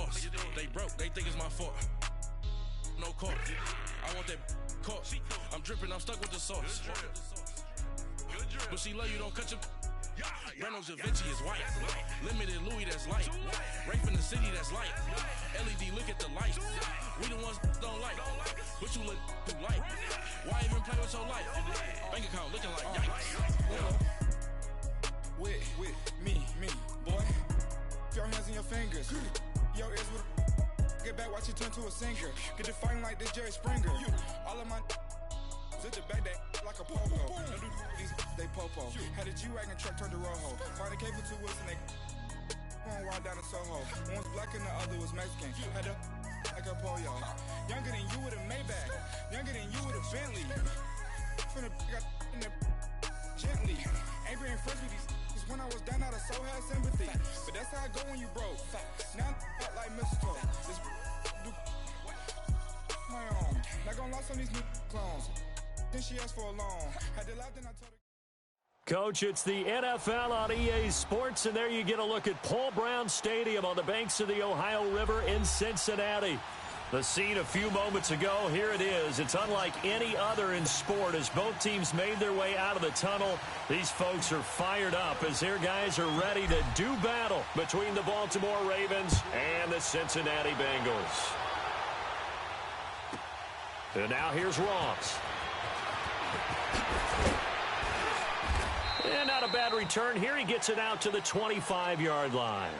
lost. They broke, they think it's my fault. No court. I want that court. I'm dripping, I'm stuck with the sauce. But she love you, don't cut your. Breno Javinci is white. Limited Louis, that's light. Rape in the city, that's light. LED, look at the light. We the ones don't like. But you look too light. Why even play with your life? Bank account looking like yikes. With me, boy. Your hands in your fingers. Your ears with get back, watch you turn to a singer. Get you fighting like this Jerry Springer. All of my sit the back that like a popo. Don't do these they popo. Had a G-Wagon truck turned to Rojo. Find a cable 2 wheels and they going wild down in Soho. One was black and the other was Mexican. Had a like a polio. Younger than you with a Maybach. Younger than you with a Bentley. From the got in the gently. Ain't been friends with these. When I was down out of so had sympathy. But that's how I go when you broke. Now I'm like mistletoe. This do my own. Not gonna lost on these new clones. Then she asked for a loan. Had to laugh, then I told her. Coach, it's the NFL on EA Sports, and there you get a look at Paul Brown Stadium on the banks of the Ohio River in Cincinnati. The scene a few moments ago, here it is. It's unlike any other in sport as both teams made their way out of the tunnel. These folks are fired up as their guys are ready to do battle between the Baltimore Ravens and the Cincinnati Bengals. And now here's Ross. And not a bad return here. He gets it out to the 25-yard line.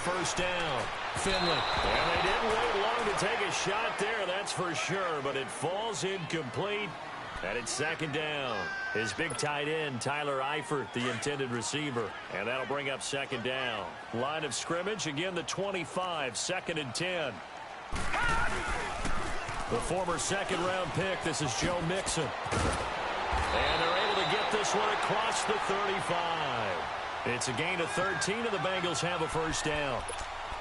First down, Finley. And they didn't wait long to take a shot there, that's for sure, but it falls incomplete, and it's second down. His big tight end, Tyler Eifert, the intended receiver, and that'll bring up second down. Line of scrimmage, again the 25, second and 10. The former second-round pick, this is Joe Mixon. And they're able to get this one across the 35. It's a gain of 13, and the Bengals have a first down.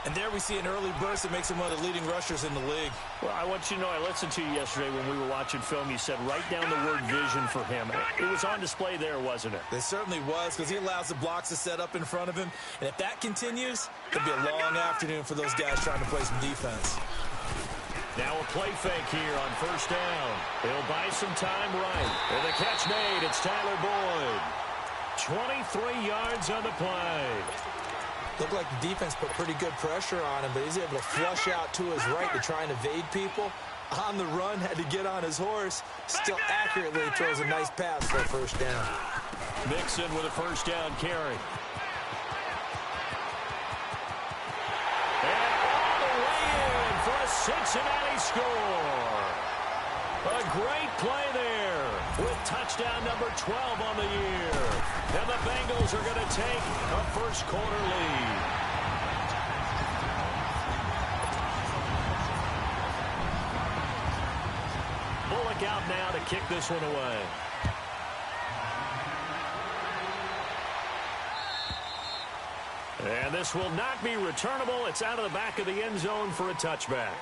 And there we see an early burst that makes him one of the leading rushers in the league. Well, I want you to know, I listened to you yesterday when we were watching film. You said write down the word vision for him. It was on display there, wasn't it? It certainly was, because he allows the blocks to set up in front of him. And if that continues, it'll be a long afternoon for those guys trying to play some defense. Now a play fake here on first down. He'll buy some time right. And the catch made, it's Tyler Boyd. 23 yards on the play. Looked like the defense put pretty good pressure on him, but he's able to flush out to his right to try and evade people. On the run, had to get on his horse. Still accurately throws a nice pass for a first down. Mixon with a first down carry. And all the way in for a Cincinnati score. A great play there with touchdown number 12 on the year. And the Bengals are going to take a first quarter lead. Bullock out now to kick this one away. And this will not be returnable. It's out of the back of the end zone for a touchback.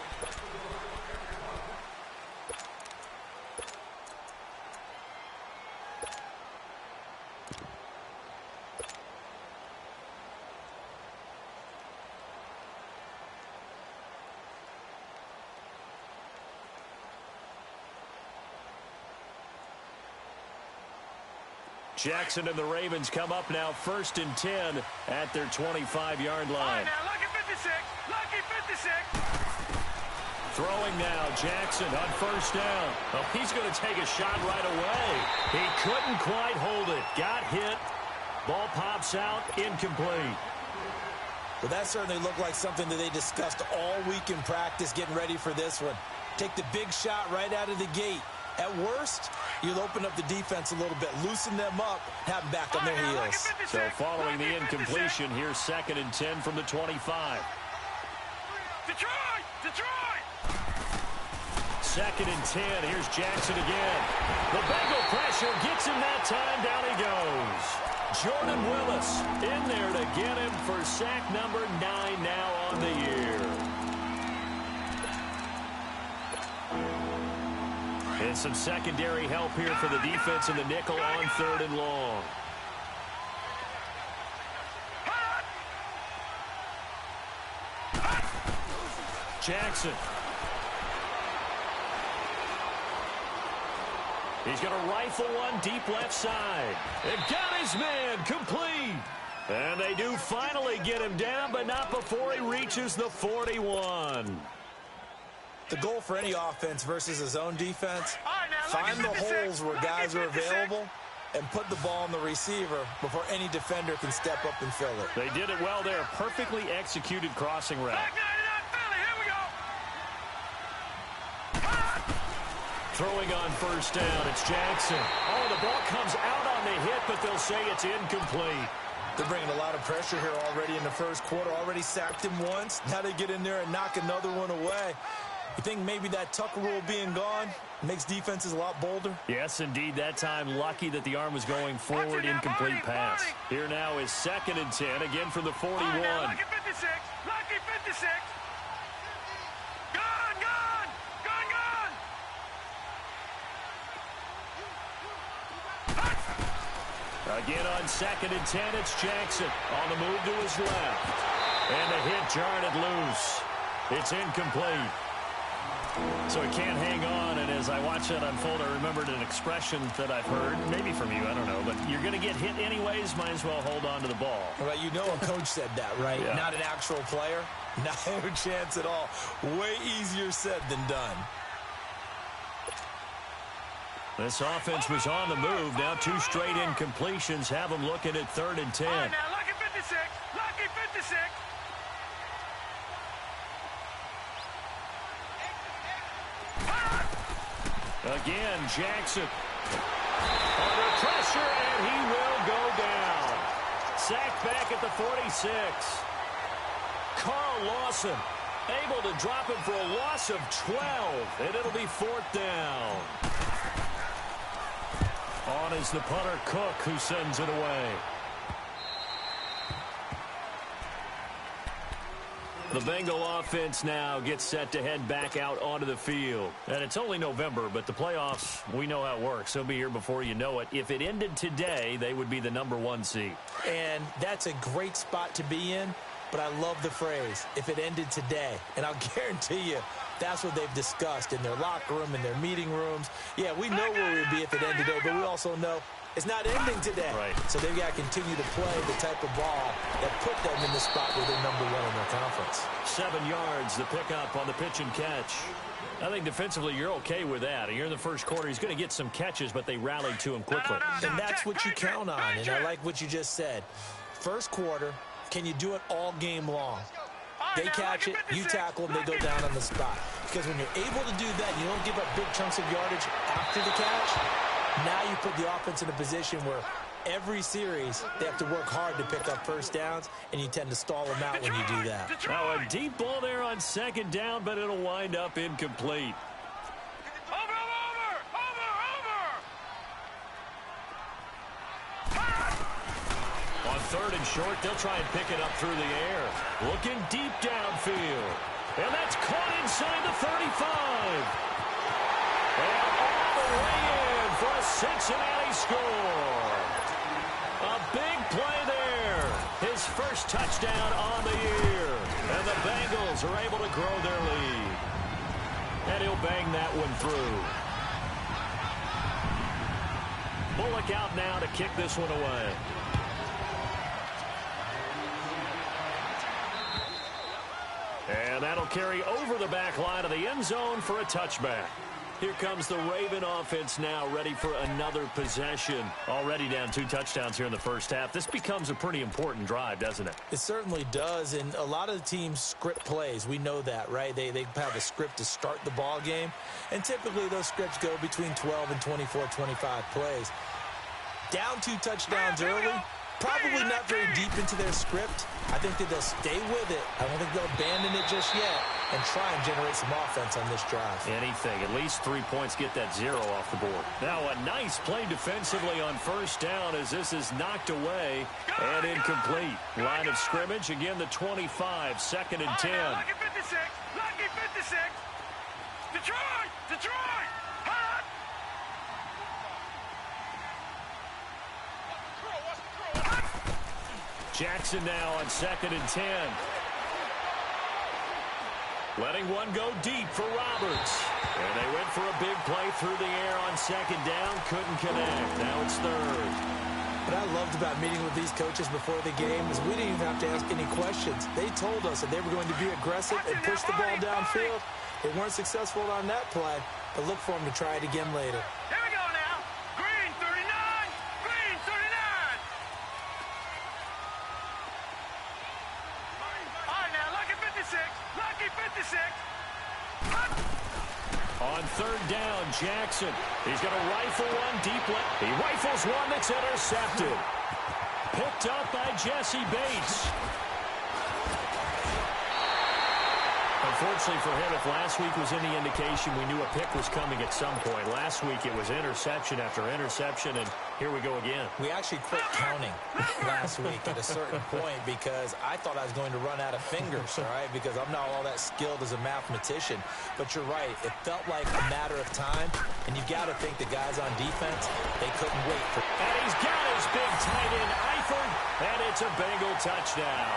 Jackson and the Ravens come up now first and 10 at their 25-yard line. Now, lucky 56, lucky 56. Throwing now, Jackson on first down. Oh, he's going to take a shot right away. He couldn't quite hold it. Got hit. Ball pops out, incomplete. Well, that certainly looked like something that they discussed all week in practice getting ready for this one. Take the big shot right out of the gate. At worst, you'll open up the defense a little bit, loosen them up, have them back on their heels. So following the incompletion, here's 2nd and 10 from the 25. Detroit! 2nd and 10. Here's Jackson again. The Bengal pressure gets him that time. Down he goes. Jordan Willis in there to get him for sack number 9 now on the year. And some secondary help here for the defense in the nickel on 3rd and long. Jackson. He's going to rifle one deep left side. And got his man complete. And they do finally get him down, but not before he reaches the 41. The goal for any offense versus his own defense, find the holes where guys are available and put the ball on the receiver before any defender can step up and fill it. They did it well there. Perfectly executed crossing route. Throwing on 1st down, it's Jackson. Oh, the ball comes out on the hit, but they'll say it's incomplete. They're bringing a lot of pressure here already in the first quarter. Already sacked him once. Now they get in there and knock another one away. You think maybe that Tucker rule being gone makes defenses a lot bolder? Yes, indeed. That time, lucky that the arm was going forward. Incomplete pass. Here now is 2nd and 10, again from the 41. Lucky 56. Lucky 56. Gone, gone. Gone, gone. Again on 2nd and 10, it's Jackson on the move to his left. And the hit jarred it loose. It's incomplete. So he can't hang on, and as I watch that unfold, I remembered an expression that I've heard, maybe from you, I don't know, but you're going to get hit anyways, might as well hold on to the ball. Well, you know a coach said that, right? Yeah. Not an actual player. No chance at all. Way easier said than done. This offense was on the move. Now 2 straight incompletions have them looking at 3rd and 10. Now, lucky 56. Lucky 56. Again, Jackson under pressure, and he will go down. Sacked back at the 46. Carl Lawson able to drop him for a loss of 12, and it'll be 4th down. On is the punter, Cook, who sends it away. The Bengal offense now gets set to head back out onto the field. And it's only November, but the playoffs, we know how it works. They'll be here before you know it. If it ended today, they would be the #1 seed. And that's a great spot to be in, but I love the phrase, if it ended today. And I'll guarantee you, that's what they've discussed in their locker room, in their meeting rooms. Yeah, we know where we'd be if it ended today, but we also know it's not ending today. Right. So they've got to continue to play the type of ball that put them in the spot where they're #1 in their conference. 7 yards, the pickup on the pitch and catch. I think defensively you're okay with that. You're in the first quarter. He's going to get some catches, but they rallied to him quickly. And that's what you count on, and I like what you just said. First quarter, can you do it all game long? They catch it, you tackle them, they go down on the spot. Because when you're able to do that, you don't give up big chunks of yardage after the catch. Now you put the offense in a position where every series they have to work hard to pick up first downs, and you tend to stall them out when you do that. Now a deep ball there on 2nd down, but it'll wind up incomplete. On 3rd and short, they'll try and pick it up through the air. Looking deep downfield. And that's caught inside the 35. And all the way in for a Cincinnati score. A big play there. His first touchdown on the year. And the Bengals are able to grow their lead. And he'll bang that one through. Bullock out now to kick this one away. And that'll carry over the back line of the end zone for a touchback. Here comes the Raven offense now, ready for another possession. Already down 2 touchdowns here in the first half. This becomes a pretty important drive, doesn't it? It certainly does, and a lot of the teams script plays. We know that, right? They have a script to start the ball game, and typically those scripts go between 12 and 24, 25 plays. Down 2 touchdowns early, probably not very deep into their script. I think that they'll stay with it. I don't think they'll abandon it just yet and try and generate some offense on this drive. Anything. At least 3 points, get that 0 off the board. Now a nice play defensively on first down as this is knocked away and incomplete. Line of scrimmage, again the 25, 2nd and 10. Lucky 56, lucky 56. Detroit, Detroit, hot. Jackson now on 2nd and 10. Letting one go deep for Roberts. And they went for a big play through the air on 2nd down. Couldn't connect. Now it's 3rd. What I loved about meeting with these coaches before the game is we didn't even have to ask any questions. They told us that they were going to be aggressive and push the ball downfield. They weren't successful on that play, but look for them to try it again later. Here we go now. Green 39, green 39. All right now, lucky 56, lucky 56. On 3rd down, Jackson. He's going to rifle one deep left. He rifles one that's intercepted. Picked up by Jesse Bates. Unfortunately for him, if last week was any indication, we knew a pick was coming at some point. Last week it was interception after interception, and here we go again. We actually quit counting last week at a certain point because I thought I was going to run out of fingers, all right, because I'm not all that skilled as a mathematician. But you're right. It felt like a matter of time, and you've got to think the guys on defense, they couldn't wait for. And he's got his big tight end, Eifert, and it's a Bengal touchdown.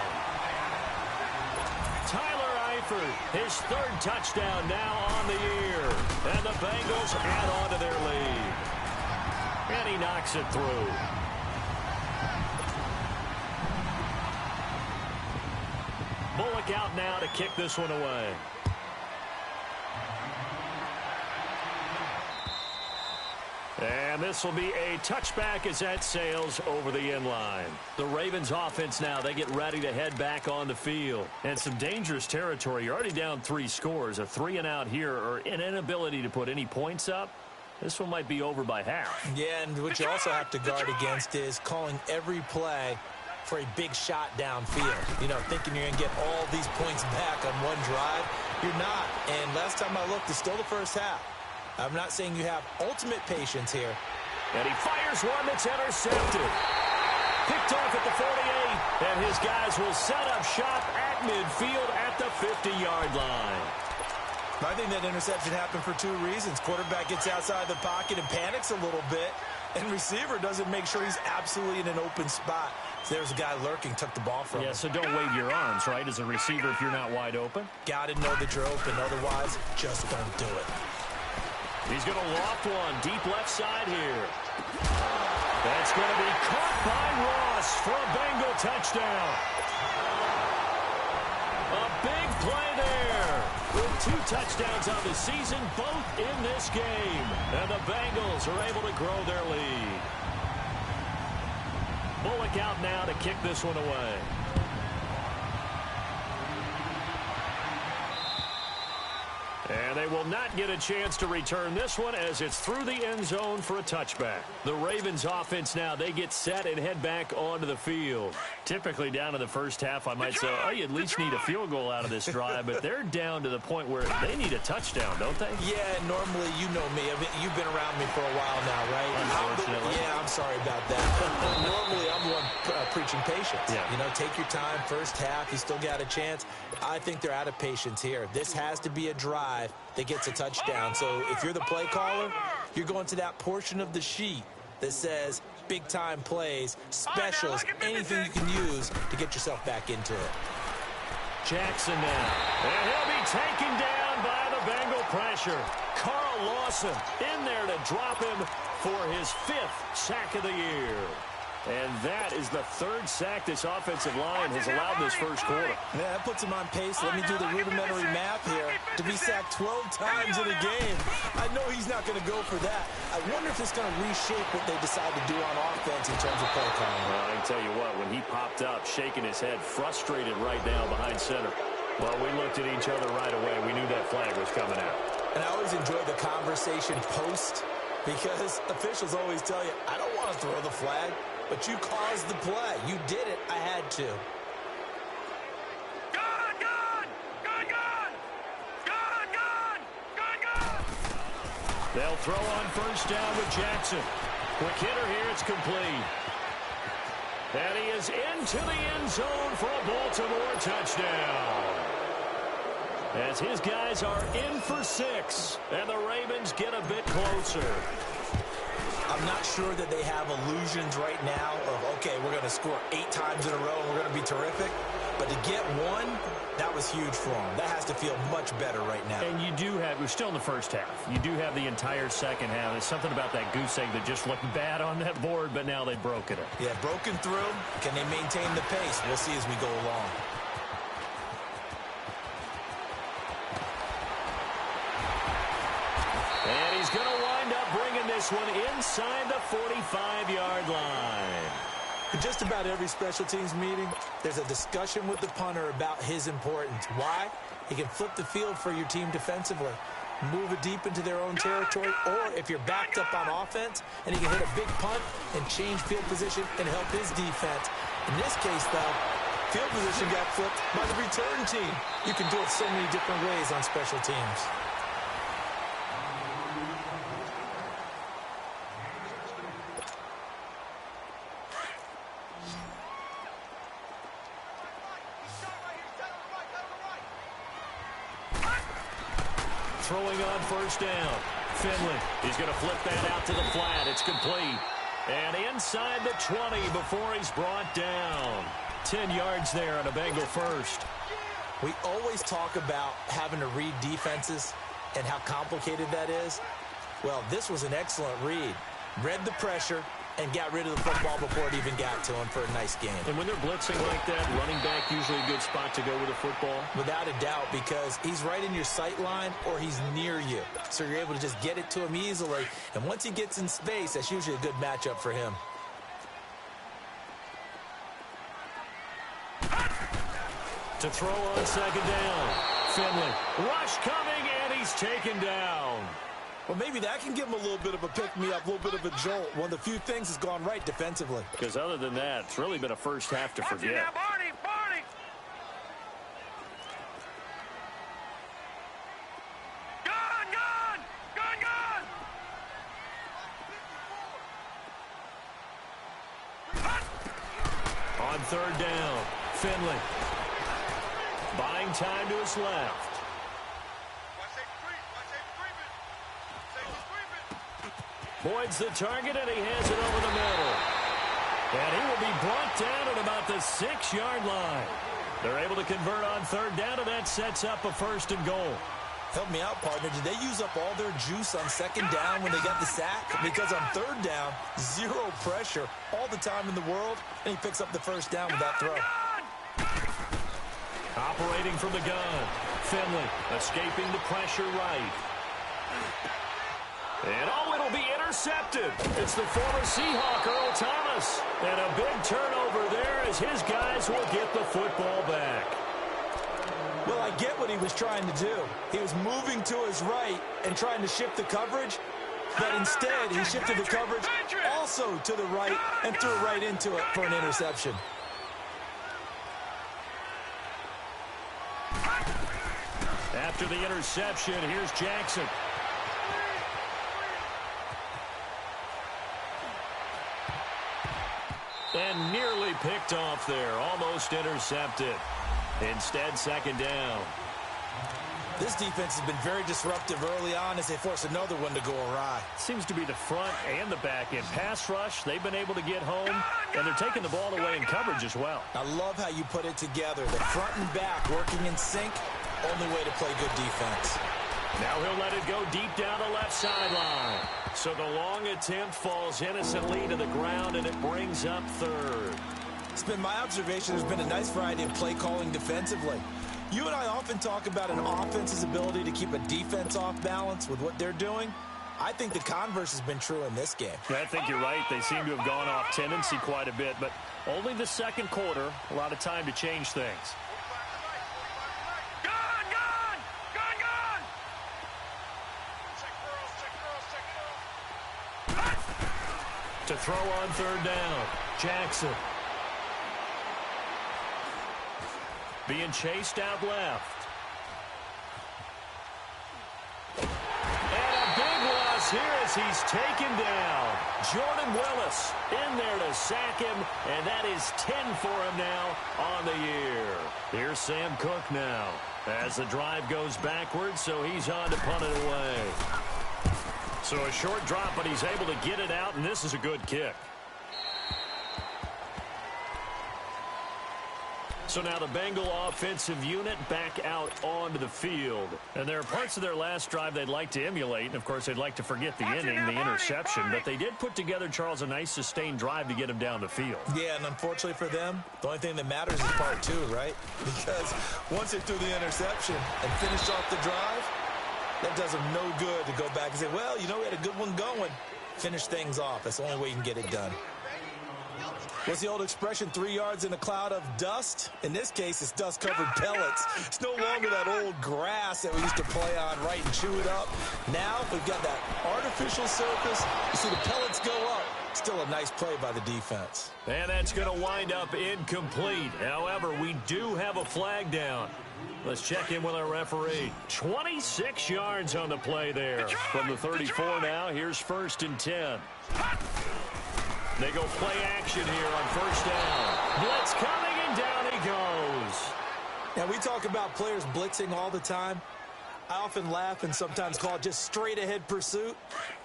Tyler Eifert, his 3rd touchdown now on the year. And the Bengals add on to their lead. And he knocks it through. Bullock out now to kick this one away. And this will be a touchback as that sails over the end line. The Ravens offense now, they get ready to head back on the field. And some dangerous territory. You're already down 3 scores. A 3-and-out here or an inability to put any points up. This one might be over by half. Yeah, and what you also have to guard against is calling every play for a big shot downfield. You know, thinking you're going to get all these points back on one drive. You're not. And last time I looked, it's still the first half. I'm not saying you have ultimate patience here. And he fires one that's intercepted. Picked off at the 48, and his guys will set up shop at midfield at the 50-yard line. I think that interception happened for 2 reasons. Quarterback gets outside the pocket and panics a little bit, and receiver doesn't make sure he's absolutely in an open spot. So there's a guy lurking, took the ball from him. Yeah, so don't wave your arms, right, as a receiver if you're not wide open. Got to know that you're open. Otherwise, just don't do it. He's going to loft one deep left side here. That's going to be caught by Ross for a Bengal touchdown. A big play there with 2 touchdowns on the season, both in this game. And the Bengals are able to grow their lead. Bullock out now to kick this one away. And they will not get a chance to return this one as it's through the end zone for a touchback. The Ravens offense now, they get set and head back onto the field. Typically down in the first half, I might say, oh, you at least need a field goal out of this drive, but they're down to the point where they need a touchdown, don't they? Yeah, normally, you know me. I mean, you've been around me for a while now, right? Unfortunately. Yeah, I'm sorry about that. Normally, I'm the one preaching patience. Yeah. You know, take your time, first half, you still got a chance. I think they're out of patience here. This has to be a drive that gets a touchdown. So if you're the play caller, you're going to that portion of the sheet that says big-time plays, specials, anything you can use to get yourself back into it. Jackson now. And he'll be taken down by the Bengal pressure. Carl Lawson in there to drop him for his 5th sack of the year. And that is the third sack this offensive line has allowed this first quarter. Yeah, that puts him on pace. Let me do the rudimentary math here. To be sacked 12 times in a game, I know he's not going to go for that. I wonder if it's going to reshape what they decide to do on offense in terms of play calling. Well, I can tell you what, when he popped up, shaking his head, frustrated right now behind center. Well, we looked at each other right away. We knew that flag was coming out. And I always enjoy the conversation post because officials always tell you, I don't want to throw the flag. But you caused the play. You did it. I had to. They'll throw on first down with Jackson. Quick hitter here. It's complete. And he is into the end zone for a Baltimore touchdown. As his guys are in for 6. And the Ravens get a bit closer. I'm not sure that they have illusions right now of, okay, we're going to score 8 times in a row and we're going to be terrific. But to get one, that was huge for them. That has to feel much better right now. And you do have, we're still in the first half. You do have the entire second half. There's something about that goose egg that just looked bad on that board, but now they've broken it. Yeah, broken through. Can they maintain the pace? We'll see as we go along. And he's going to wind up bringing this one inside the 45-yard line. In just about every special teams meeting, there's a discussion with the punter about his importance. Why? He can flip the field for your team defensively, move it deep into their own territory, or if you're backed up on offense, and he can hit a big punt and change field position and help his defense. In this case, though, field position got flipped by the return team. You can do it so many different ways on special teams. Throwing on first down. Finley, he's going to flip that out to the flat. It's complete. And inside the 20 before he's brought down. 10 yards there on a Bengal first. We always talk about having to read defenses and how complicated that is. Well, this was an excellent read. Read the pressure and got rid of the football before it even got to him for a nice game. And when they're blitzing like that, running back usually a good spot to go with the football? Without a doubt, because he's right in your sight line or he's near you. So you're able to just get it to him easily. And once he gets in space, that's usually a good matchup for him. To throw on second down. Finley, rush coming, and he's taken down. Well, maybe that can give him a little bit of a pick-me-up, a little bit of a jolt. One of the few things that's gone right defensively. Because other than that, it's really been a first half to forget. Barney! Gun! On third down, Finley. Buying time to his left. Boyd's the target, and he has it over the middle. And he will be brought down at about the 6-yard line. They're able to convert on third down, and that sets up a first and goal. Help me out, partner. Did they use up all their juice on second down when they got the sack? Because on third down, zero pressure, all the time in the world, and he picks up the first down with that throw. Operating from the gun. Finley escaping the pressure right. And it'll be intercepted. It's the former Seahawk, Earl Thomas. And a big turnover there as his guys will get the football back. Well, I get what he was trying to do. He was moving to his right and trying to shift the coverage, but instead he shifted the coverage also to the right and threw right into it for an interception. After the interception, here's Jackson. And nearly picked off there, almost intercepted. Instead, second down. This defense has been very disruptive early on as they force another one to go awry. Seems to be the front and the back end. Pass rush, they've been able to get home, and they're taking the ball away in coverage as well. I love how you put it together. The front and back working in sync, only way to play good defense. Now he'll let it go deep down the left sideline. So the long attempt falls innocently to the ground, and it brings up third. It's been my observation there's been a nice variety of play calling defensively. You and I often talk about an offense's ability to keep a defense off balance with what they're doing. I think the converse has been true in this game. Yeah, I think you're right. They seem to have gone off tendency quite a bit, but only the second quarter, a lot of time to change things. To throw on third down, Jackson. Being chased out left. And a big loss here as he's taken down. Jordan Willis in there to sack him, and that is 10 for him now on the year. Here's Sam Cook now as the drive goes backwards, so he's on to punt it away. So a short drop, but he's able to get it out, and this is a good kick. So now the Bengal offensive unit back out onto the field. And there are parts of their last drive they'd like to emulate. And, of course, they'd like to forget the inning, the interception. But they did put together, Charles, a nice sustained drive to get him down the field. Yeah, and unfortunately for them, the only thing that matters is part two, right? Because once they threw the interception and finished off the drive, that does them no good to go back and say, well, you know, we had a good one going. Finish things off. That's the only way you can get it done. What's the old expression, 3 yards in a cloud of dust? In this case, it's dust-covered pellets. It's no longer that old grass that we used to play on, right, and chew it up. Now we've got that artificial surface. You see the pellets go up. Still a nice play by the defense. And that's going to wind up incomplete. However, we do have a flag down. Let's check in with our referee. 26 yards on the play there. From the 34 now, here's 1st and 10. They go play action here on first down. Blitz coming, and down he goes. Now, we talk about players blitzing all the time. I often laugh and sometimes call it just straight-ahead pursuit.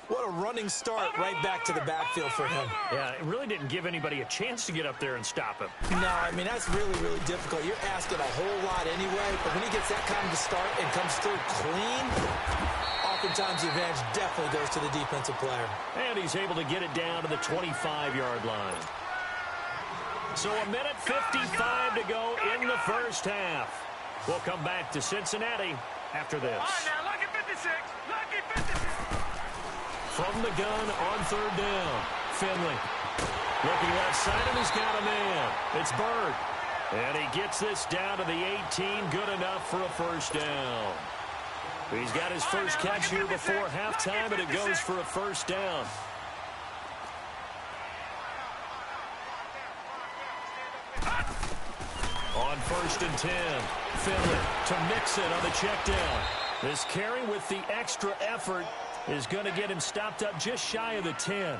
What a running start right back to the backfield for him. Yeah, it really didn't give anybody a chance to get up there and stop him. No, I mean, that's really, really difficult. You're asking a whole lot anyway, but when he gets that kind of a start and comes through clean, oftentimes the advantage definitely goes to the defensive player. And he's able to get it down to the 25-yard line. So a minute 55 to go in the first half. We'll come back to Cincinnati after this. All right, now, lucky 56. Lucky 56. From the gun on third down, Finley. Looking left side, and he's got a man. It's Bird. And he gets this down to the 18. Good enough for a first down. He's got his first catch here before halftime, and it goes for a first down. On 1st and 10, Finley to Mixon on the check down. This carry with the extra effort is going to get him stopped up just shy of the 10.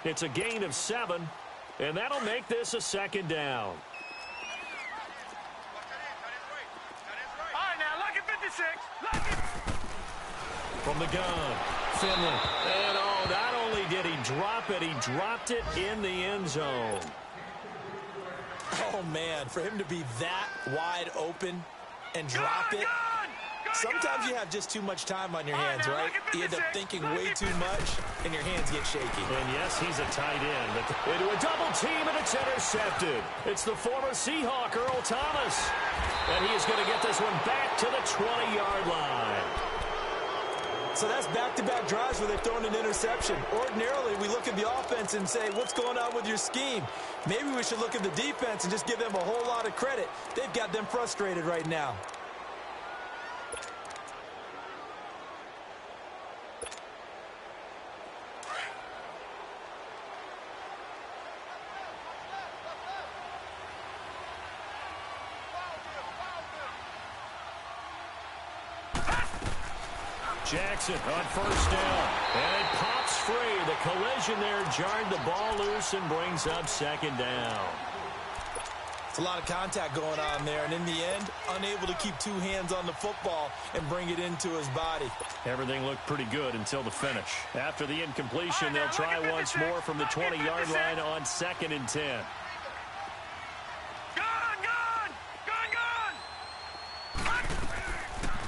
It's a gain of 7, and that'll make this a 2nd down. All right, now, lucky 56. Lucky. From the gun, Finley. And oh, not only did he drop it, he dropped it in the end zone. Oh, man, for him to be that wide open and drop it. Sometimes you have just too much time on your hands, right? You end up thinking way too much, and your hands get shaky. And yes, he's a tight end, but into a double team, and it's intercepted. It's the former Seahawk, Earl Thomas. And he is going to get this one back to the 20-yard line. So that's back-to-back drives where they've thrown an interception. Ordinarily, we look at the offense and say, what's going on with your scheme? Maybe we should look at the defense and just give them a whole lot of credit. They've got them frustrated right now. Jackson on first down, and it pops free. The collision there jarred the ball loose and brings up 2nd down. It's a lot of contact going on there, and in the end, unable to keep 2 hands on the football and bring it into his body. Everything looked pretty good until the finish. After the incompletion, they'll try once more from the 20-yard line on 2nd and 10.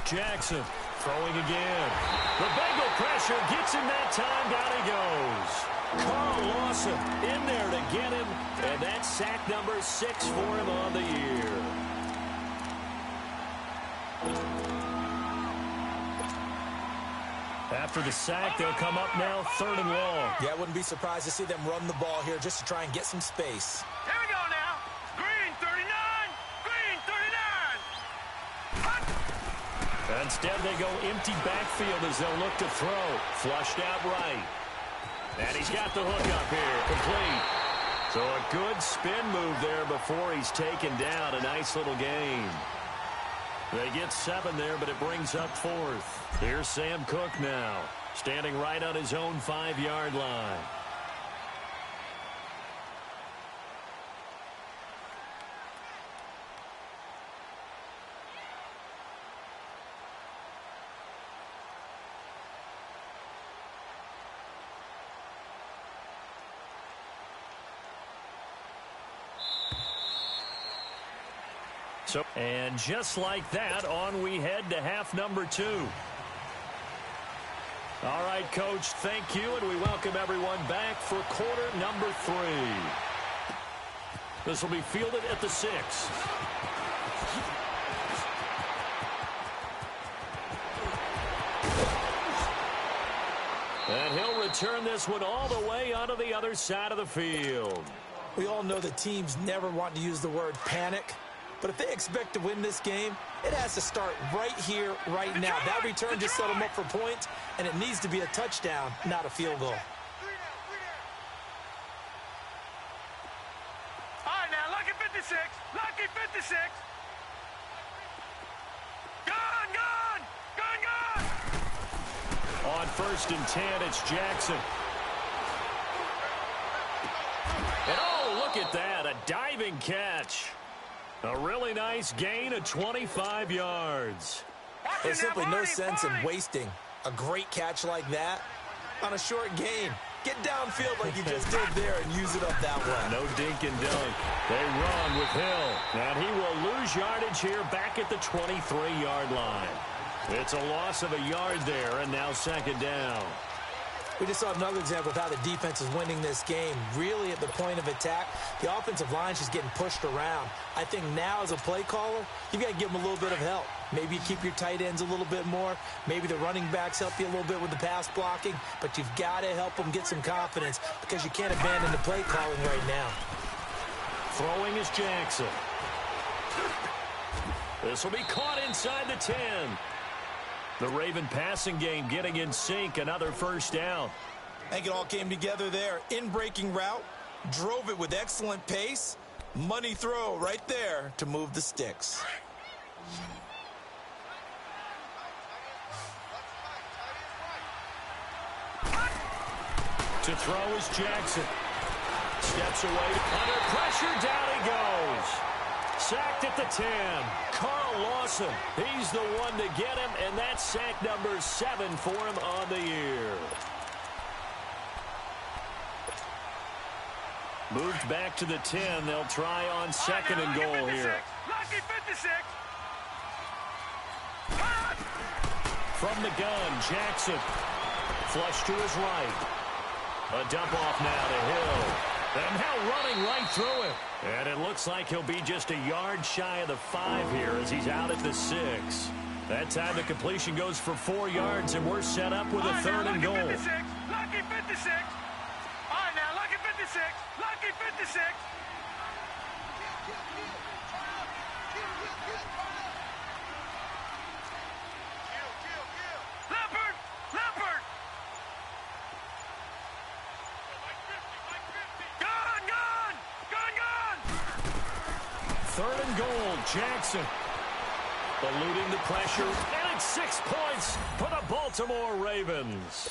Jackson Throwing again. The Bengal pressure gets him that time. Down he goes. Carl Lawson in there to get him, and that's sack number 6 for him on the year. After the sack, they'll come up now 3rd and long. Yeah, I wouldn't be surprised to see them run the ball here just to try and get some space. Here we go now. Green 39. Green 39. Instead, they go empty backfield as they'll look to throw. Flushed out right. And he's got the hook up here. Complete. So a good spin move there before he's taken down. A nice little gain. They get 7 there, but it brings up 4th. Here's Sam Cook now, standing right on his own 5-yard line. And just like that, on we head to half number 2. All right, Coach, thank you, and we welcome everyone back for quarter number 3. This will be fielded at the 6. And he'll return this one all the way onto the other side of the field. We all know that teams never want to use the word panic. But if they expect to win this game, it has to start right here, right now. That return just set them up for points, and it needs to be a touchdown, not a field goal. All right, now, lucky 56. Lucky 56. Gone, gone. Gone, gone. On 1st and 10, it's Jackson. And oh, look at that, a diving catch. A really nice gain of 25 yards. There's simply no sense in wasting a great catch like that on a short gain. Get downfield like you just did there and use it up that way. No dink and dunk. They run with Hill. And he will lose yardage here back at the 23-yard line. It's a loss of a yard there, and now 2nd down. We just saw another example of how the defense is winning this game. Really at the point of attack, the offensive line's just getting pushed around. I think now as a play caller, you've got to give them a little bit of help. Maybe you keep your tight ends a little bit more. Maybe the running backs help you a little bit with the pass blocking. But you've got to help them get some confidence because you can't abandon the play calling right now. Throwing is Jackson. This will be caught inside the 10. The Raven passing game getting in sync, another 1st down. I think it all came together there. In-breaking route, drove it with excellent pace. Money throw right there to move the sticks. To throw is Jackson. Steps away. Under pressure, down he goes. Sacked at the 10. Carl Lawson, he's the one to get him, and that's sack number 7 for him on the year. Moved back to the 10. They'll try on 2nd and goal here. Lucky 56. From the gun, Jackson. Flush to his right. A dump off now to Hill. And now running right through it. And it looks like he'll be just a yard shy of the 5 here as he's out at the 6. That time the completion goes for 4 yards, and we're set up with a 3rd and goal. Lucky 56. Lucky 56. All right, now, lucky 56. Lucky 56. Leopard! Leopard! Gone! Gone! Gone! Gone! 3rd and goal, Jackson. Eluding the pressure, and it's 6 points for the Baltimore Ravens.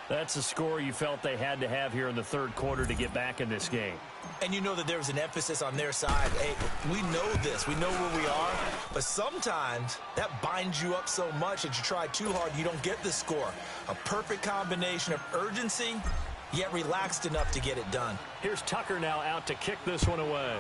That's a score you felt they had to have here in the 3rd quarter to get back in this game. And you know that there was an emphasis on their side. Hey, we know this. We know where we are. But sometimes that binds you up so much that you try too hard, you don't get the score. A perfect combination of urgency, yet relaxed enough to get it done. Here's Tucker now out to kick this one away.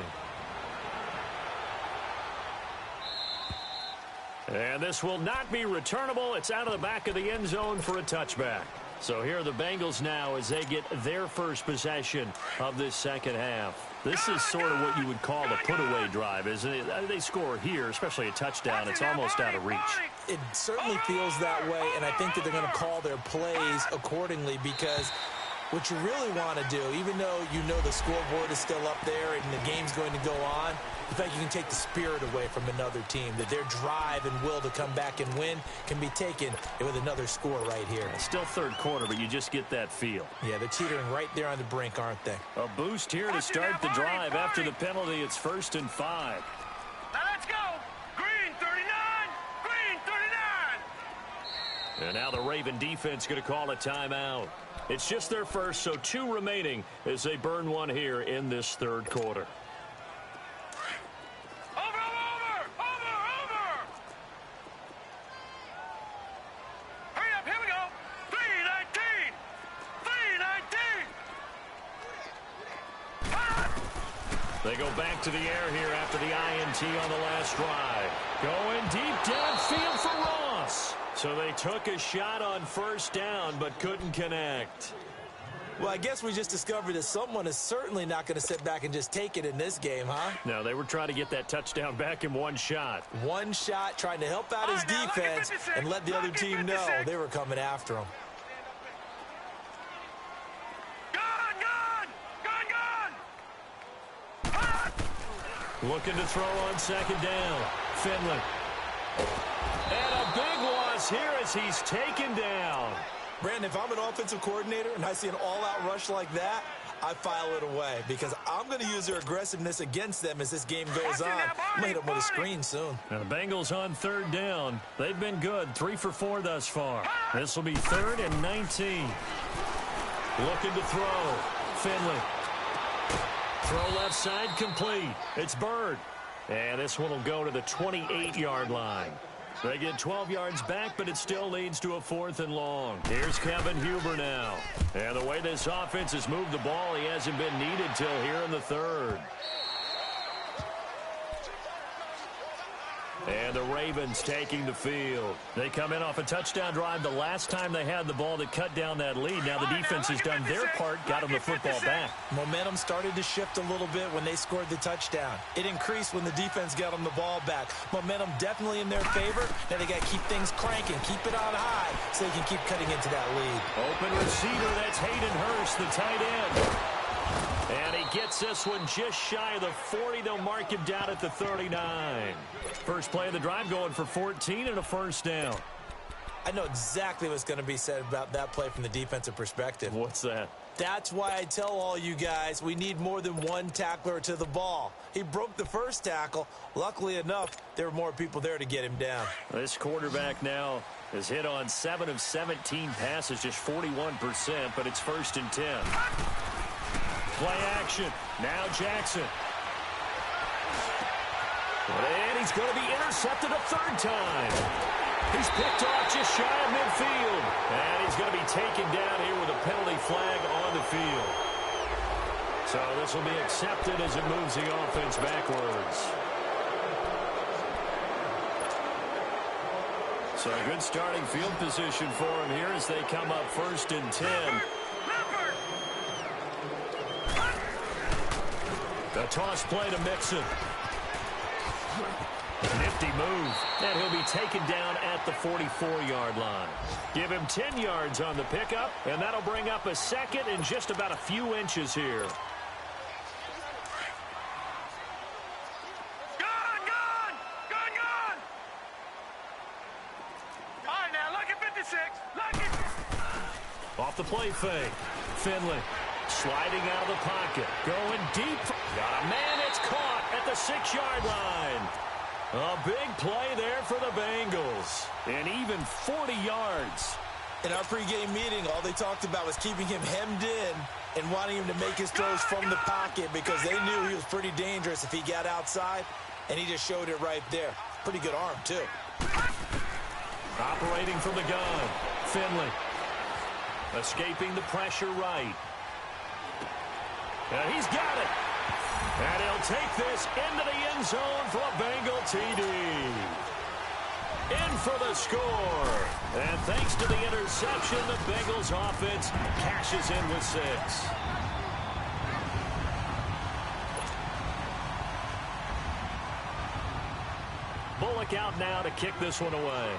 And this will not be returnable. It's out of the back of the end zone for a touchback. So here are the Bengals now as they get their first possession of this second half. This is sort of what you would call a put-away drive, isn't it? They score here, especially a touchdown. It's almost out of reach. It certainly feels that way, and I think that they're going to call their plays accordingly because what you really want to do, even though you know the scoreboard is still up there and the game's going to go on, the fact you can take the spirit away from another team, that their drive and will to come back and win can be taken with another score right here. Still third quarter, but you just get that feel. Yeah, they're teetering right there on the brink, aren't they? A boost here to start the drive. After the penalty, it's 1st and 5. Now let's go. Green 39. Green 39. And now the Raven defense going to call a timeout. It's just their first, so 2 remaining as they burn one here in this third quarter. They go back to the air here after the INT on the last drive. Going deep downfield for Ross. So they took a shot on first down but couldn't connect. Well, I guess we just discovered that someone is certainly not going to sit back and just take it in this game, huh? No, they were trying to get that touchdown back in one shot. One shot, trying to help out his defense and let the other team know they were coming after him. Looking to throw on second down. Finley. And a big loss here as he's taken down. Brandon, if I'm an offensive coordinator and I see an all-out rush like that, I file it away because I'm going to use their aggressiveness against them as this game goes on. I'm going to hit them with a screen soon. Now the Bengals on third down. They've been good, 3 for 4 thus far. This will be 3rd and 19. Looking to throw. Finley. Throw left side complete. It's Bird. And this one will go to the 28-yard line. They get 12 yards back, but it still leads to a 4th and long. Here's Kevin Huber now. And the way this offense has moved the ball, he hasn't been needed till here in the 3rd. And the Ravens taking the field. They come in off a touchdown drive the last time they had the ball that cut down that lead. Now the defense has done their part, got them the football back. Momentum started to shift a little bit when they scored the touchdown. It increased when the defense got them the ball back. Momentum definitely in their favor. Now they got to keep things cranking, keep it on high so they can keep cutting into that lead. Open receiver, that's Hayden Hurst, the tight end. And he gets this one just shy of the 40. They'll mark him down at the 39. First play of the drive going for 14 and a first down. I know exactly what's going to be said about that play from the defensive perspective. What's that? That's why I tell all you guys we need more than one tackler to the ball. He broke the first tackle. Luckily enough, there were more people there to get him down. This quarterback now has hit on 7 of 17 passes, just 41%, but it's 1st and 10. Play action. Now Jackson. And he's going to be intercepted a 3rd time. He's picked off just shy of midfield. And he's going to be taken down here with a penalty flag on the field. So this will be accepted as it moves the offense backwards. So a good starting field position for him here as they come up 1st and 10. A toss play to Mixon. Nifty move. And he'll be taken down at the 44-yard line. Give him 10 yards on the pickup, and that'll bring up a 2nd and just about a few inches here. Gone! All right, now, look at 56. Look at... Off the play fake. Finley sliding out of the pocket. Going deep. Got a man. It's caught at the 6-yard line. A big play there for the Bengals. And even 40 yards. In our pregame meeting, all they talked about was keeping him hemmed in and wanting him to make his throws from the pocket because they knew he was pretty dangerous if he got outside, and he just showed it right there. Pretty good arm, too. Operating from the gun. Finley. Escaping the pressure right. And he's got it. And he'll take this into the end zone for a Bengal TD. In for the score. And thanks to the interception, the Bengals offense cashes in with 6. Bullock out now to kick this one away.